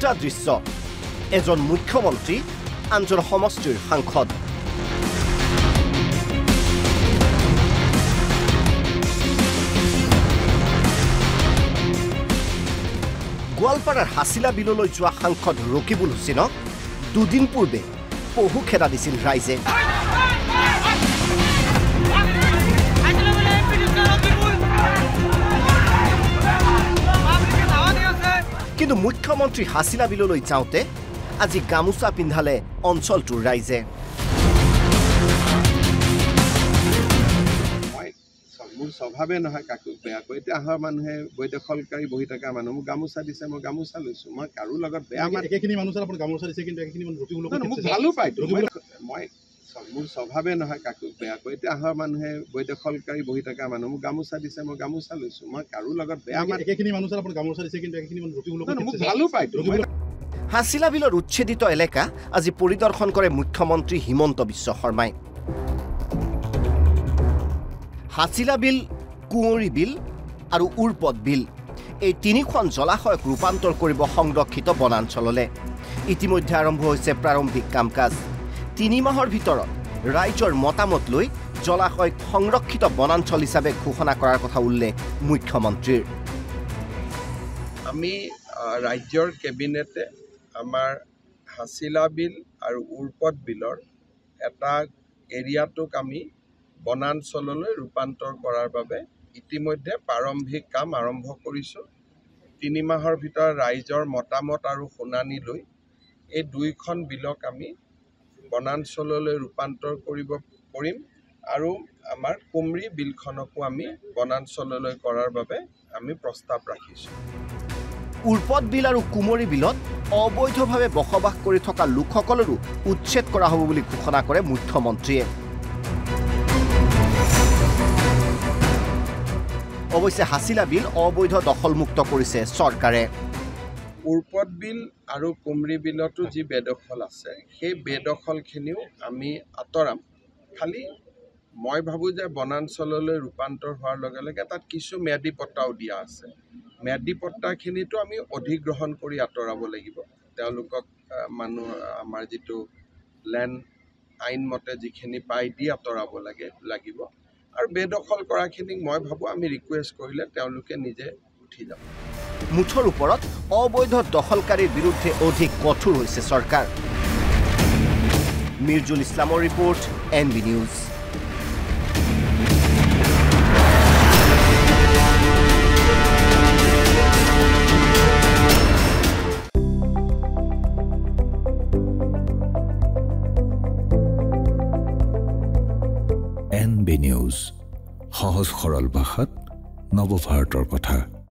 দুটা দৃশ্য এজন মুখ্যমন্ত্ৰী আনজন সমষ্টিৰ সাংসদ গোৱালপাৰাৰ হাছিলা বিললৈ যোৱা সাংসদ ৰকিবুল হুছেইনক দুদিন পূৰ্বে পহু খেদা দিছিল ৰাইজে কিন্তু মুখ্যমন্ত্ৰী হাছিলা বিললৈ যাওঁতে আজি গামোচা পিন্ধালে অঞ্চলটোৰ ৰাইজে মোৰ স্বভাৱে নহয় কাকো বেয়া কৈ এতিয়া আহা মানুহে বৈদখলকাৰী বহি থকা মানুহ মোক গামোচা দিছে মই গামোচা লৈছো মই কাৰো লগত বেয়া মানে একেখিনি মানুহ আপুনি গামোচা দিছে কিন্তু একেখিনি মানুহ ৰকিবুলক মোক ভালো পাইতো মই মোৰ স্বভাৱে নহয় কাকো বেয়া কৈ এতিয়া আহা মানুহে বৈদখলকাৰী বহি থকা মানুহ মোক গামোচা দিছে মই গামোচা লৈছো মই কাৰো লগত বেয়া মানে একেখিনি মানুহ আপুনি গামোচা দিছে কিন্তু একেখিনি মানুহ ৰকিবুলক মোক ভালো পাইতো হাছিলা বিলৰ উচ্ছেদিত এলেকা আজি পৰিদৰ্শন কৰে মুখ্যমন্ত্ৰী হিমন্ত বিশ্ব শৰ্মাই হাছিলা বিল কুঁৱৰী বিল আৰু উৰপদ বিল এই তিনিখন জলাশয়ক ৰূপান্তৰ কৰিব সংৰক্ষিত বনাঞ্চললৈ ইতিমধ্যে আৰম্ভ হৈছে প্ৰাৰম্ভিক কাম-কাজ 3 মাহৰ ভিতৰত ৰাইজৰ মতামত লৈ জলাশয়ক সংৰক্ষিত বনাঞ্চল হিচাপে ঘোষণা কৰাৰ কথা উল্লেখ মুখ্যমন্ত্ৰীৰ আমি ৰাজ্যৰ কেবিনেটে আমাৰ হাছিলা বিল আৰু উৰপদ বিলৰ এটা এৰিয়াটোক আমি বনাঞ্চললৈ ৰূপান্তৰ কৰাৰ বাবে ইতিমধ্যে প্ৰাৰম্ভিক কাম আৰম্ভ কৰিছোঁ 3 মাহৰ ভিতৰত ৰাইজৰ মতামত আৰু শুনানি লৈ এই দুইখন বিলক আমি বনাঞ্চললৈ ৰূপান্তৰ কৰিম আৰু আমাৰ কুমৰী বিলখনকো আমি বনাঞ্চললৈ কৰাৰ বাবে আমি প্ৰস্তাৱ ৰাখিছোঁ উৰপদ বিল আৰু কুমৰী বিলত অবৈধভাৱে বসবাস কৰি থকা লোকসকলৰো উচ্ছেদ কৰা হ'ব বুলি ঘোষণা কৰে মুখ্যমন্ত্ৰীয়ে অৱশ্যে হাছিলা বিল অবৈধ দখলমুক্ত কৰিছে চৰকাৰে উৰপদ বিল আৰু কুমৰী বিলতো যি বেদখল আছে সেই বেদখলখিনিও আমি আঁতৰাম খালি মই ভাবোঁ যে বনাঞ্চললৈ ৰূপান্তৰ হোৱাৰ লগে লগে তাত কিছু ম্যাদী পট্টাও দিয়া আছে ম্যাদী পট্টাখিনিতো আমি অধিগ্ৰহণ কৰি আঁতৰাব লাগিব তেওঁলোকক মানুহ আমাৰ যিটো লেণ্ড আইনমতে যিখিনি পাই দি আঁতৰাব লাগিব আৰু বেদখল কৰাখিনিক মই ভাবোঁ আমি ৰিকুৱেষ্ট কৰিলে তেওঁলোকে নিজে উঠি যাব মুঠৰ ওপৰত অবৈধ দখলকাৰীৰ বিৰুদ্ধে অধিক কঠোৰ হৈছে চৰকাৰ মিৰ্জুল ইছলামৰ report NB news NB news সহজ সৰল ভাষাত নৱভাৰতৰ কথা